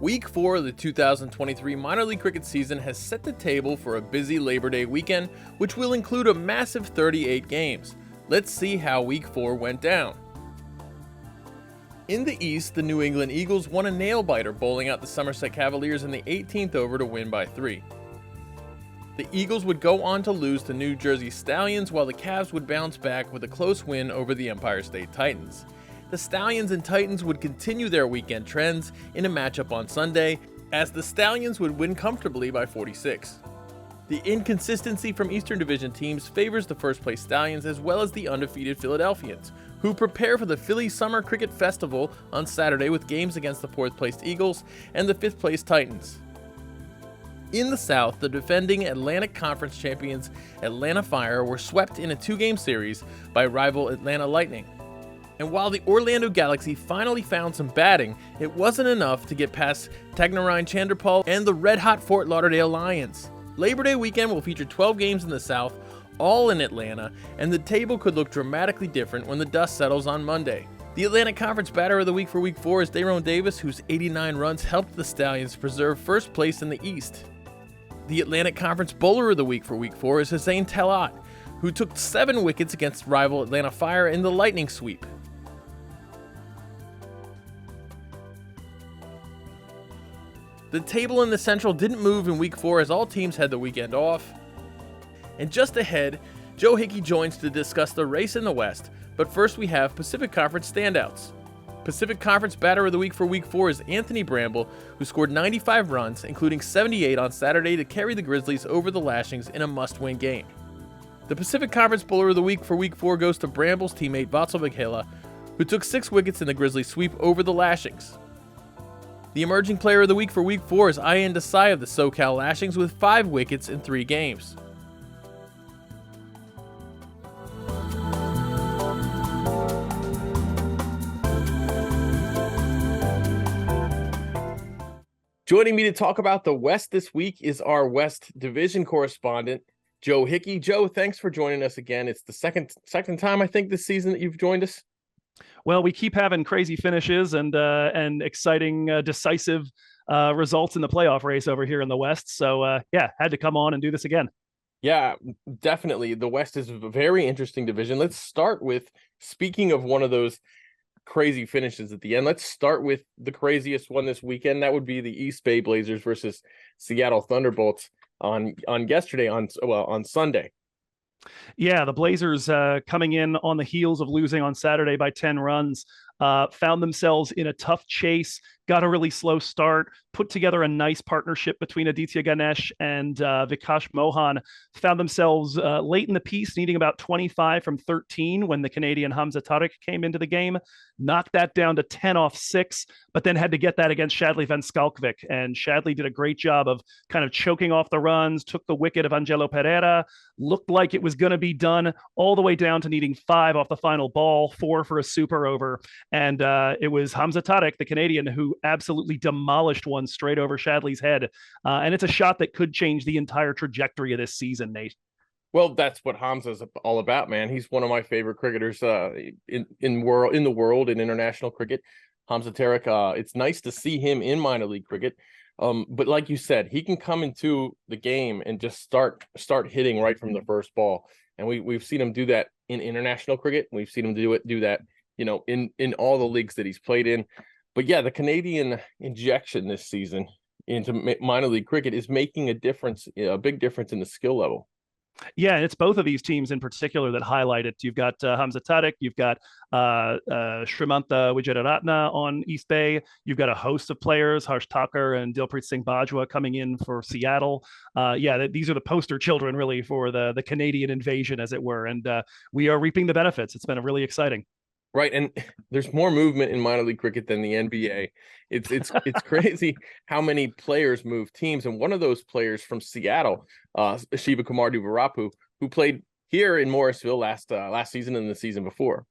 Week 4 of the 2023 minor league cricket season has set the table for a busy Labor Day weekend, which will include a massive 38 games. Let's see how Week 4 went down. In the East, the New England Eagles won a nail-biter, bowling out the Somerset Cavaliers in the 18th over to win by 3. The Eagles would go on to lose to New Jersey Stallions, while the Cavs would bounce back with a close win over the Empire State Titans. The Stallions and Titans would continue their weekend trends in a matchup on Sunday, as the Stallions would win comfortably by 46. The inconsistency from Eastern Division teams favors the first-place Stallions as well as the undefeated Philadelphians, who prepare for the Philly Summer Cricket Festival on Saturday with games against the fourth-placed Eagles and the fifth-placed Titans. In the South, the defending Atlantic Conference champions Atlanta Fire were swept in a two-game series by rival Atlanta Lightning. And while the Orlando Galaxy finally found some batting, it wasn't enough to get past Tagnarai Chanderpaul and the red-hot Fort Lauderdale Lions. Labor Day weekend will feature 12 games in the South, all in Atlanta, and the table could look dramatically different when the dust settles on Monday. The Atlantic Conference Batter of the Week for Week 4 is Daron Davis, whose 89 runs helped the Stallions preserve first place in the East. The Atlantic Conference Bowler of the Week for Week 4 is Hussein Talat, who took 7 wickets against rival Atlanta Fire in the Lightning sweep. The table in the Central didn't move in Week 4 as all teams had the weekend off. And just ahead, Joe Hickey joins to discuss the race in the West, but first we have Pacific Conference standouts. Pacific Conference Batter of the Week for Week 4 is Anthony Bramble, who scored 95 runs, including 78 on Saturday to carry the Grizzlies over the Lashings in a must-win game. The Pacific Conference Bowler of the Week for Week 4 goes to Bramble's teammate Vatsal Vighela, who took 6 wickets in the Grizzlies sweep over the Lashings. The Emerging Player of the Week for Week 4 is Ayan Desai of the SoCal Lashings with 5 wickets in 3 games. Joining me to talk about the West this week is our West Division correspondent, Joe Hickey. Joe, thanks for joining us again. It's the second time, I think, this season that you've joined us. Well, we keep having crazy finishes and exciting, decisive results in the playoff race over here in the West. So, had to come on and do this again. Yeah, definitely. The West is a very interesting division. Let's start with, speaking of one of those crazy finishes at the end, let's start with the craziest one this weekend. That would be the East Bay Blazers versus Seattle Thunderbolts on Sunday. Yeah, the Blazers coming in on the heels of losing on Saturday by 10 runs, found themselves in a tough chase, got a really slow start, put together a nice partnership between Aditya Ganesh and Vikash Mohan, found themselves late in the piece, needing about 25 from 13 when the Canadian Hamza Tariq came into the game, knocked that down to 10 off 6, but then had to get that against Shadley Van Skalkvik. And Shadley did a great job of kind of choking off the runs, took the wicket of Angelo Pereira, looked like it was going to be done all the way down to needing 5 off the final ball, 4 for a super over. And it was Hamza Tariq, the Canadian, who absolutely demolished one straight over Shadley's head. And it's a shot that could change the entire trajectory of this season, Nate. Well, that's what Hamza's all about, man. He's one of my favorite cricketers in the world in international cricket. Hamza Tariq, it's nice to see him in minor league cricket. But like you said, he can come into the game and just start hitting right from the first ball. And we've seen him do that in international cricket. We've seen him do that, in all the leagues that he's played in. But yeah, the Canadian injection this season into minor league cricket is making a difference, a big difference in the skill level. Yeah, and it's both of these teams in particular that highlight it. You've got Hamza Tariq, you've got Srimanta Wijeyaratne on East Bay. You've got a host of players, Harsh Thakur and Dilpreet Singh Bajwa coming in for Seattle. These are the poster children really for the Canadian invasion, as it were. And we are reaping the benefits. It's been really exciting. Right, and there's more movement in minor league cricket than the NBA. It's crazy how many players move teams, and one of those players from Seattle, Shiva Kumar Duvarapu, who played here in Morrisville last season and the season before.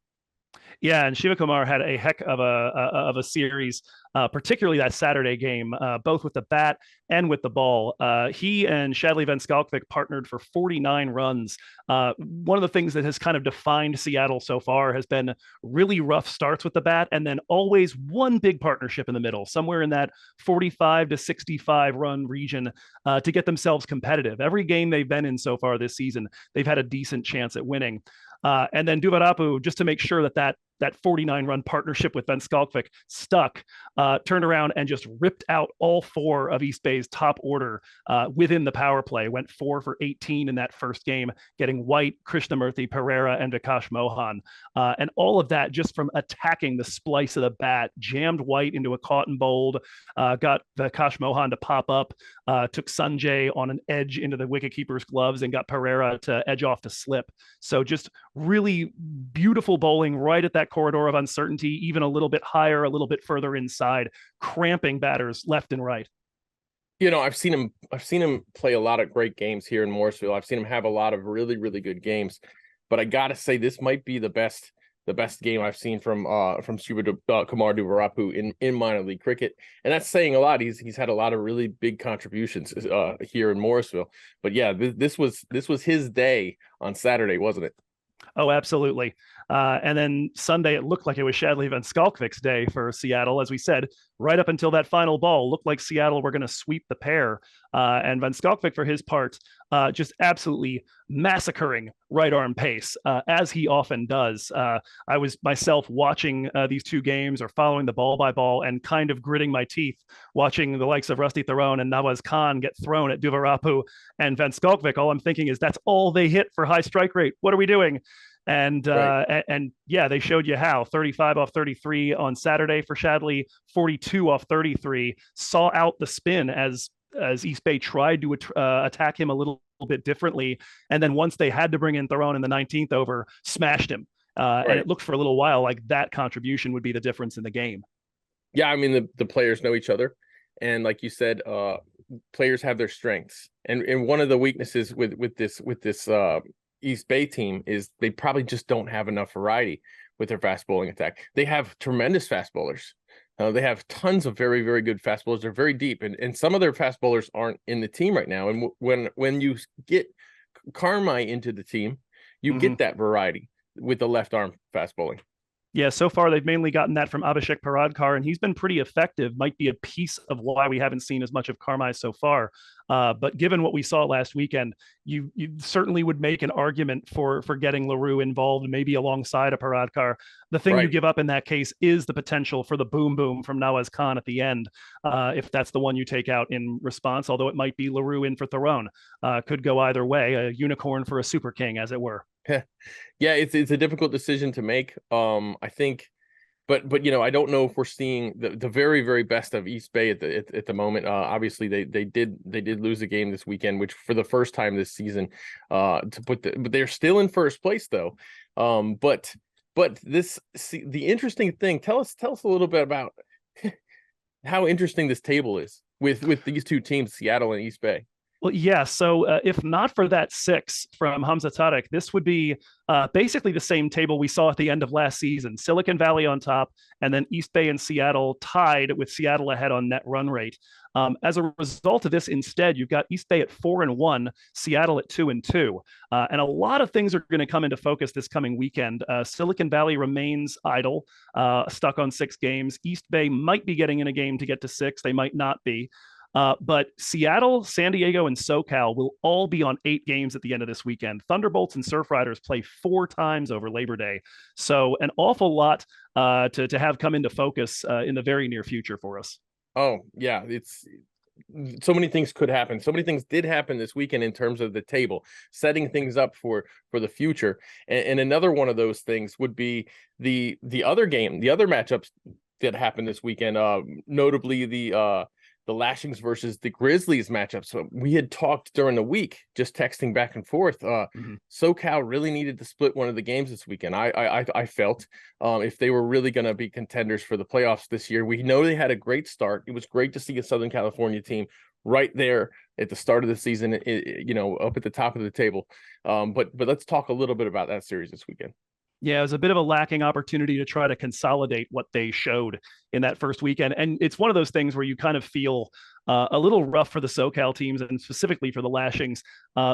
Yeah, and Shiva Kumar had a heck of a series, particularly that Saturday game, both with the bat and with the ball. He and Shadley Van Skalkvik partnered for 49 runs. One of the things that has kind of defined Seattle so far has been really rough starts with the bat, and then always one big partnership in the middle, somewhere in that 45 to 65 run region, to get themselves competitive. Every game they've been in so far this season, they've had a decent chance at winning. And then Duvarapu, just to make sure that 49 run partnership with Van Skalkvik stuck, turned around and just ripped out all four of East Bay's top order within the power play. Went 4 for 18 in that first game, getting White, Krishnamurthy, Pereira, and Vikash Mohan. And all of that just from attacking the splice of the bat, jammed White into a cotton bold, got Vikash Mohan to pop up, took Sanjay on an edge into the wicketkeeper's gloves, and got Pereira to edge off to slip. So just really beautiful bowling right at that corridor of uncertainty, even a little bit higher, a little bit further inside, cramping batters left and right. I've seen him play a lot of great games here in Morrisville. I've seen him have a lot of really, really good games, but I gotta say this might be the best game I've seen from Shiva Kumar Duvarapu in minor league cricket, and that's saying a lot. He's had a lot of really big contributions here in Morrisville. But yeah, this was his day on Saturday, wasn't it? Oh, absolutely. And then Sunday, it looked like it was Shadley Van Skalkvik's day for Seattle. As we said, right up until that final ball, looked like Seattle were going to sweep the pair. And Van Skalkvik, for his part, just absolutely massacring right arm pace, as he often does. I was myself watching these two games or following the ball by ball and kind of gritting my teeth watching the likes of Rusty Theron and Nawaz Khan get thrown at Duvarapu and Van Skalkvik. All I'm thinking is that's all they hit for high strike rate. What are we doing? And Right. and yeah, they showed you how. 35 off 33 on Saturday for Shadley, 42 off 33. Saw out the spin as East Bay tried to attack him a little bit differently, and then once they had to bring in Theron in the 19th over, smashed him. And Right. it looked for a little while like that contribution would be the difference in the game. Yeah, I mean the players know each other, and like you said, players have their strengths, and one of the weaknesses with this East Bay team is they probably just don't have enough variety with their fast bowling attack. They have tremendous fast bowlers. They have tons of very, very good fast bowlers. They're very deep, and some of their fast bowlers aren't in the team right now. And when you get Carmi into the team, you Mm-hmm. get that variety with the left arm fast bowling. Yeah, so far they've mainly gotten that from Abhishek Paradkar, and he's been pretty effective. Might be a piece of why we haven't seen as much of Carmi so far. But given what we saw last weekend, you certainly would make an argument for getting LaRue involved, maybe alongside a Paradkar. The thing you Right. give up in that case is the potential for the boom boom from Nawaz Khan at the end, if that's the one you take out in response. Although it might be LaRue in for Theron, could go either way. A unicorn for a super king, as it were. Yeah, it's a difficult decision to make. I think, but I don't know if we're seeing the very, very best of East Bay at the moment. Obviously they did lose a game this weekend, which for the first time this season, but they're still in first place though. But the interesting thing. Tell us a little bit about how interesting this table is with these two teams, Seattle and East Bay. Well, yeah. So if not for that six from Hamza Tarek, this would be basically the same table we saw at the end of last season. Silicon Valley on top, and then East Bay and Seattle tied with Seattle ahead on net run rate. As a result of this, instead, you've got East Bay at 4-1, Seattle at 2-2, and a lot of things are going to come into focus this coming weekend. Silicon Valley remains idle, stuck on 6 games. East Bay might be getting in a game to get to 6. They might not be. But Seattle, San Diego, and SoCal will all be on 8 games at the end of this weekend. Thunderbolts and Surf Riders play 4 times over Labor Day. So an awful lot to have come into focus in the very near future for us. Oh, yeah, it's so many things could happen. So many things did happen this weekend in terms of the table, setting things up for the future. And another one of those things would be the other game, the other matchups that happened this weekend, notably the Lashings versus the Grizzlies matchup. So we had talked during the week, just texting back and forth. Mm-hmm. SoCal really needed to split one of the games this weekend. I felt if they were really going to be contenders for the playoffs this year. We know they had a great start. It was great to see a Southern California team right there at the start of the season, up at the top of the table. But let's talk a little bit about that series this weekend. Yeah, it was a bit of a lacking opportunity to try to consolidate what they showed in that first weekend. And it's one of those things where you kind of feel a little rough for the SoCal teams and specifically for the Lashings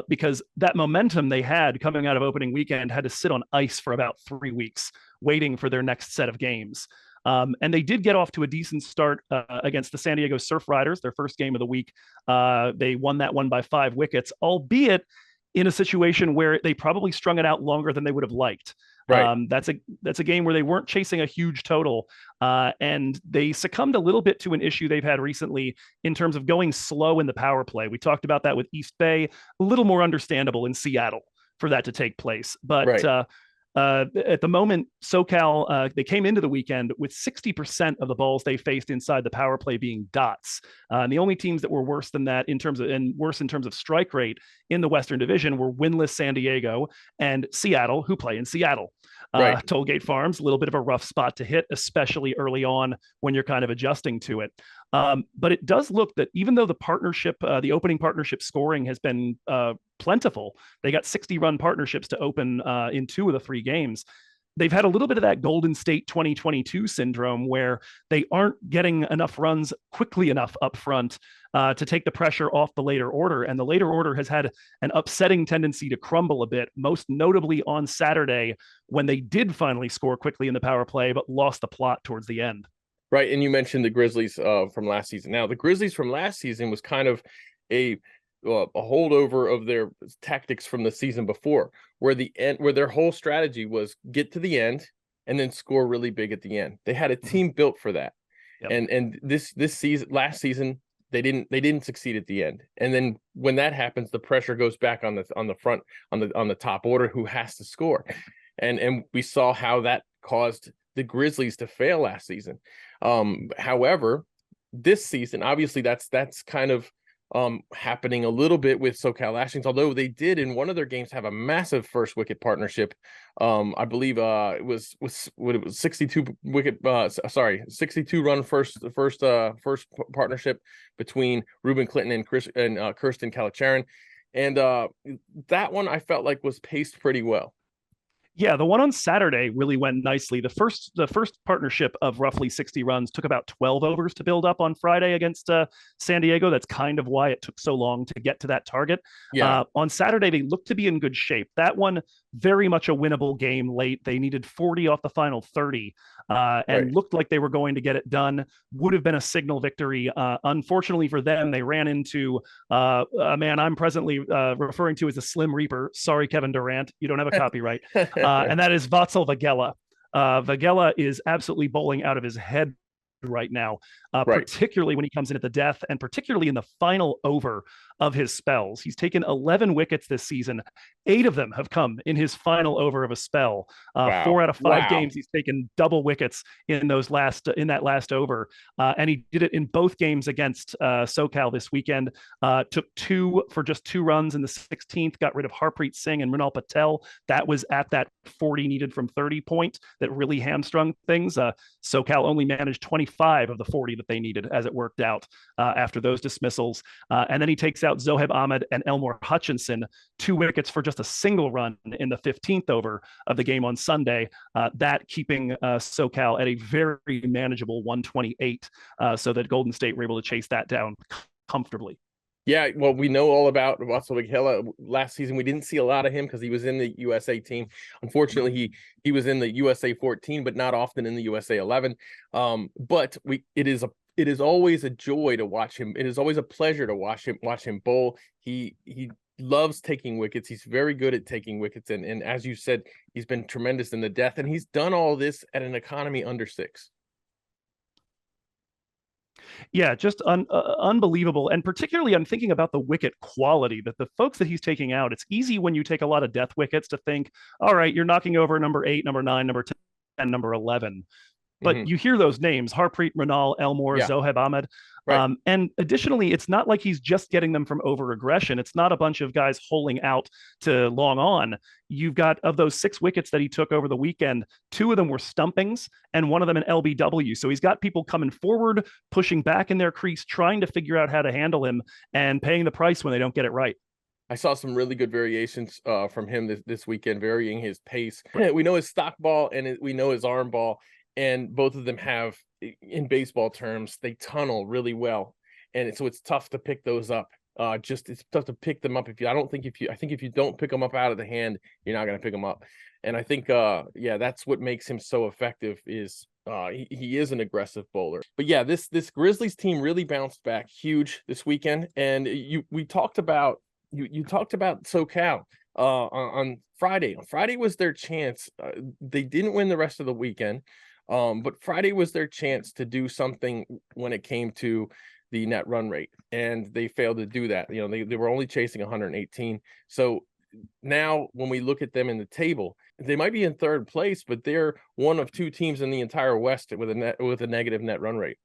because that momentum they had coming out of opening weekend had to sit on ice for about 3 weeks, waiting for their next set of games. And they did get off to a decent start against the San Diego Surf Riders, their first game of the week. They won that one by 5 wickets, albeit in a situation where they probably strung it out longer than they would have liked. Right. That's a game where they weren't chasing a huge total, and they succumbed a little bit to an issue they've had recently in terms of going slow in the power play. We talked about that with East Bay, a little more understandable in Seattle for that to take place, but Right. at the moment, SoCal, they came into the weekend with 60% of the balls they faced inside the power play being dots. And the only teams that were worse than that worse in terms of strike rate in the Western Division were winless San Diego and Seattle, who play in Seattle. Right. Tollgate Farms, a little bit of a rough spot to hit, especially early on when you're kind of adjusting to it. But it does look that even though the opening partnership scoring has been plentiful, they got 60-run partnerships to open in 2 of the 3 games. They've had a little bit of that Golden State 2022 syndrome where they aren't getting enough runs quickly enough up front to take the pressure off the later order. And the later order has had an upsetting tendency to crumble a bit, most notably on Saturday when they did finally score quickly in the power play, but lost the plot towards the end. Right. And you mentioned the Grizzlies from last season. Now, the Grizzlies from last season was kind of a holdover of their tactics from the season before, where their whole strategy was get to the end and then score really big at the end. They had a team built for that. Yep. And this last season, they didn't succeed at the end. And then when that happens, the pressure goes back on the front, on the top order, who has to score. And we saw how that caused the Grizzlies to fail last season. However, this season, obviously that's kind of happening a little bit with SoCal Lashings, although they did in one of their games have a massive first wicket partnership. I believe it was 62 run first partnership between Ruben Clinton and Kirsten Kalacharan. And that one I felt like was paced pretty well. Yeah, the one on Saturday really went nicely. The first partnership of roughly 60 runs took about 12 overs to build up on Friday against San Diego. That's kind of why it took so long to get to that target. Yeah. On Saturday, they looked to be in good shape. That one, very much a winnable game late. They needed 40 off the final 30 and looked like they were going to get it done. Would have been a signal victory. Unfortunately for them, they ran into a man I'm presently referring to as the Slim Reaper. Sorry, Kevin Durant. You don't have a copyright. And that is Vatsal Vagela. Vagela is absolutely bowling out of his head right now, particularly when he comes in at the death and particularly in the final over of his spells. He's taken 11 wickets this season. 8 of them have come in his final over of a spell. 4 out of 5 games, he's taken double wickets in that last over. And he did it in both games against SoCal this weekend. Took 2 for just 2 runs in the 16th, got rid of Harpreet Singh and Mrinal Patel. That was at that 40 needed from 30 point that really hamstrung things. SoCal only managed 25 of the 40 that they needed as it worked out after those dismissals. And then he takes out Zohaib Ahmed and Elmore Hutchinson, 2 wickets for just a single run in the 15th over of the game on Sunday, that keeping SoCal at a very manageable 128, so that Golden State were able to chase that down comfortably. Yeah, well, we know all about Vatsal Vagela. Last season, we didn't see a lot of him because he was in the USA team. Unfortunately, he was in the USA 14, but not often in the USA 11. But it is always a joy to watch him. It is always a pleasure to watch him bowl. He loves taking wickets. He's very good at taking wickets, and as you said, he's been tremendous in the death, and he's done all this at an economy under 6. Yeah, just unbelievable. And particularly, I'm thinking about the wicket quality that the folks that he's taking out. It's easy when you take a lot of death wickets to think, all right, you're knocking over number 8, number 9, number 10, number 11. But you hear those names: Harpreet, Mrinal, Elmore, Zohaib Ahmed. And additionally, it's not like he's just getting them from over aggression. It's not a bunch of guys holing out to long on. You've got, of those 6 wickets that he took over the weekend, 2 of them were stumpings and 1 of them an LBW. So he's got people coming forward, pushing back in their crease, trying to figure out how to handle him and paying the price when they don't get it right. I saw some really good variations from him this weekend, varying his pace. Right. We know his stock ball and we know his arm ball, and both of them have, in baseball terms, they tunnel really well, and so it's tough to pick those up. Just it's tough to pick them up if you. I think if you don't pick them up out of the hand, you're not going to pick them up. And I think, yeah, that's what makes him so effective. Is he is an aggressive bowler. But yeah, this Grizzlies team really bounced back huge this weekend, and we talked about you talked about SoCal on Friday. Friday was their chance. They didn't win the rest of the weekend, but Friday was their chance to do something when it came to the net run rate, and they failed to do that. You know, they were only chasing 118. So now when we look at them in the table, they might be in third place, but they're one of two teams in the entire West with a negative net run rate.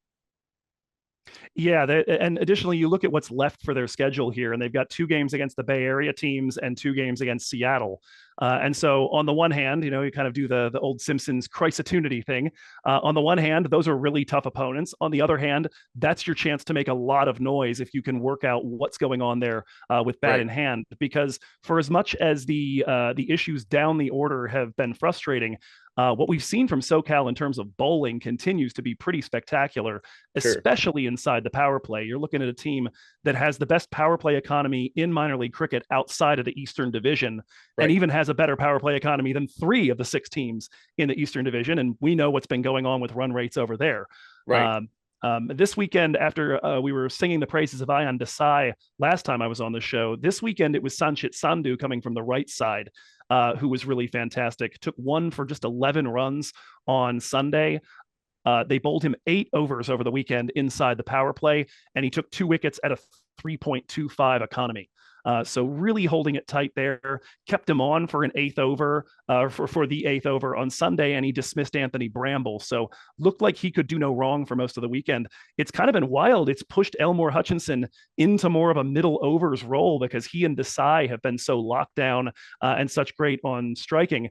Yeah, and additionally, you look at what's left for their schedule here, and they've got 2 games against the Bay Area teams and 2 games against Seattle. And so, on the one hand, you kind of do the old Simpsons Chrysotunity thing. On the one hand, those are really tough opponents. On the other hand, that's your chance to make a lot of noise if you can work out what's going on there with bat in hand. Because for as much as the issues down the order have been frustrating, what we've seen from SoCal in terms of bowling continues to be pretty spectacular, Sure. especially inside the power play. You're looking at a team that has the best power play economy in minor league cricket outside of the Eastern Division, and even has a better power play economy than 3 of the 6 teams in the Eastern Division. And we know what's been going on with run rates over there. Right. This weekend, after we were singing the praises of Ayan Desai last time I was on the show, this weekend it was Sanchit Sandhu coming from the right side, who was really fantastic. Took 1 for just 11 runs on Sunday. They bowled him 8 overs over the weekend inside the power play, and he took 2 wickets at a 3.25 economy. So really holding it tight there. Kept him on for an 8th over, for the 8th over on Sunday, and he dismissed Anthony Bramble. So looked like he could do no wrong for most of the weekend. It's kind of been wild. It's pushed Elmore Hutchinson into more of a middle overs role because he and Desai have been so locked down and such great on striking.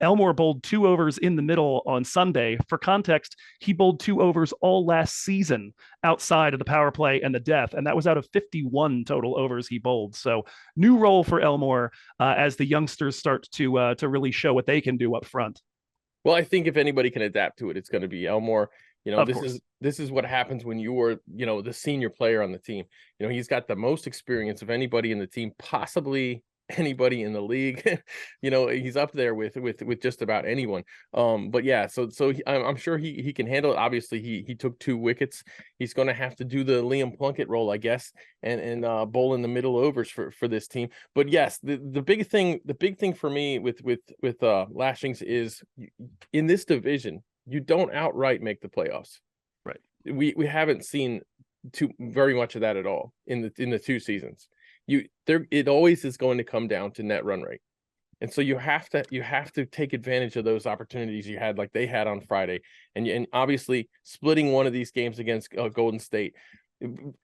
Elmore bowled 2 overs in the middle on Sunday. For context, he bowled 2 overs all last season outside of the power play and the death, and that was out of 51 total overs he bowled. So new role for Elmore as the youngsters start to really show what they can do up front. Well, I think if anybody can adapt to it, it's going to be Elmore. Of course. This is what happens when you're, the senior player on the team. He's got the most experience of anybody in the team, possibly anybody in the league. He's up there with just about anyone. But yeah, I'm sure he can handle it. Obviously, he took 2 wickets. He's going to have to do the Liam Plunkett role, I guess, and bowl in the middle overs for this team. But yes, the big thing for me with Lashings is, in this division, you don't outright make the playoffs. Right. We haven't seen very much of that at all in the 2 seasons. It always is going to come down to net run rate. And so you have to take advantage of those opportunities you had, like they had on Friday. And obviously splitting one of these games against Golden State.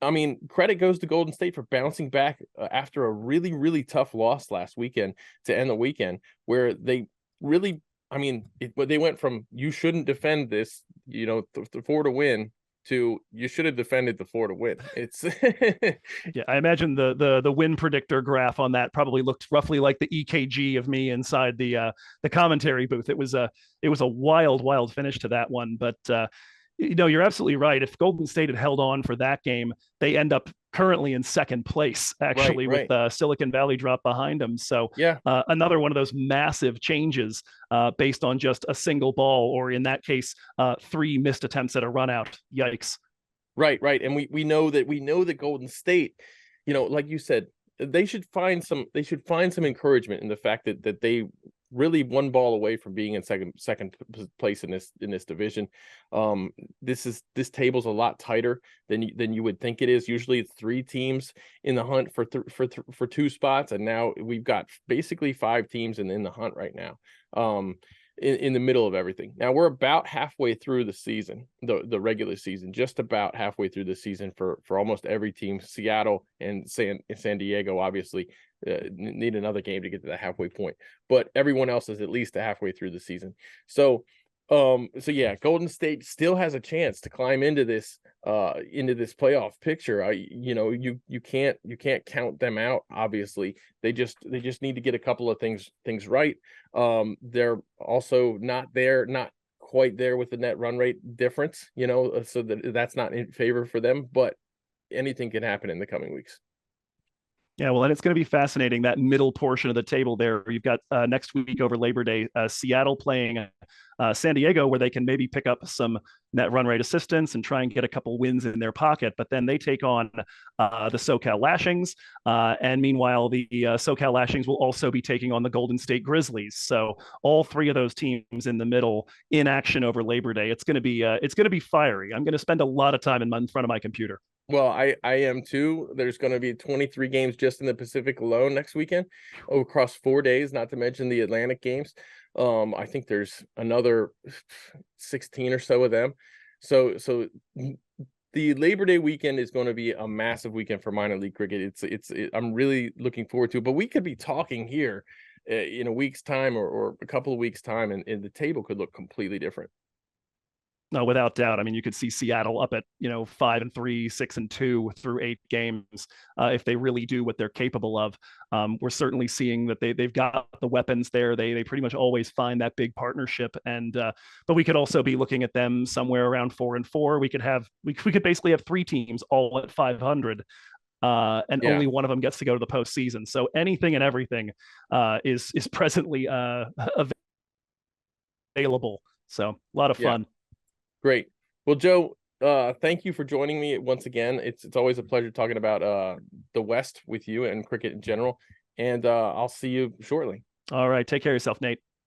I mean, credit goes to Golden State for bouncing back after a really, really tough loss last weekend to end the weekend, where they really, they went from, you shouldn't defend this, the 4 to win, to, you should have defended the 4 to win. It's yeah, I imagine the win predictor graph on that probably looked roughly like the EKG of me inside the commentary booth. It was a wild finish to that one, but you're absolutely right. If Golden State had held on for that game, they end up currently in second place, actually, right. with Silicon Valley drop behind them. So yeah, another one of those massive changes based on just a single ball, or in that case, 3 missed attempts at a run out. Yikes. Right. And we know that Golden State, like you said, they should find some encouragement in the fact that they really 1 ball away from being in second place in this division. This table's a lot tighter than you would think it is. Usually it's 3 teams in the hunt for 2 spots, and now we've got basically 5 teams in the hunt right now. In the middle of everything. Now we're about halfway through the season, the regular season, just about halfway through the season for almost every team. Seattle and San Diego obviously need another game to get to the halfway point, but everyone else is at least halfway through the season. So So yeah, Golden State still has a chance to climb into this playoff picture. You can't count them out. Obviously, they just need to get a couple of things right. They're also not quite there with the net run rate difference, so that's not in favor for them, but anything can happen in the coming weeks. Yeah, well, and it's going to be fascinating, that middle portion of the table there. You've got next week over Labor Day, Seattle playing San Diego, where they can maybe pick up some net run rate assistance and try and get a couple wins in their pocket. But then they take on the SoCal Lashings. And meanwhile, the SoCal Lashings will also be taking on the Golden State Grizzlies. So all three of those teams in the middle in action over Labor Day. It's going to be fiery. I'm going to spend a lot of time in front of my computer. Well, I am too. There's going to be 23 games just in the Pacific alone next weekend, across 4 days, not to mention the Atlantic games. I think there's another 16 or so of them. So the Labor Day weekend is going to be a massive weekend for minor league cricket. I'm really looking forward to it. But we could be talking here in a week's time or a couple of weeks' time, and the table could look completely different. No, without doubt. I mean, you could see Seattle up at 5-3, 6-2 through 8 games if they really do what they're capable of. We're certainly seeing that they've got the weapons there. They pretty much always find that big partnership, and but we could also be looking at them somewhere around 4-4. We could basically have 3 teams all at 500. And Yeah, only one of them gets to go to the postseason. So anything and everything is presently available. So a lot of yeah, fun. great. Well, Joe, thank you for joining me once again. It's always a pleasure talking about the West with you and cricket in general. And I'll see you shortly. All right, take care of yourself, Nate.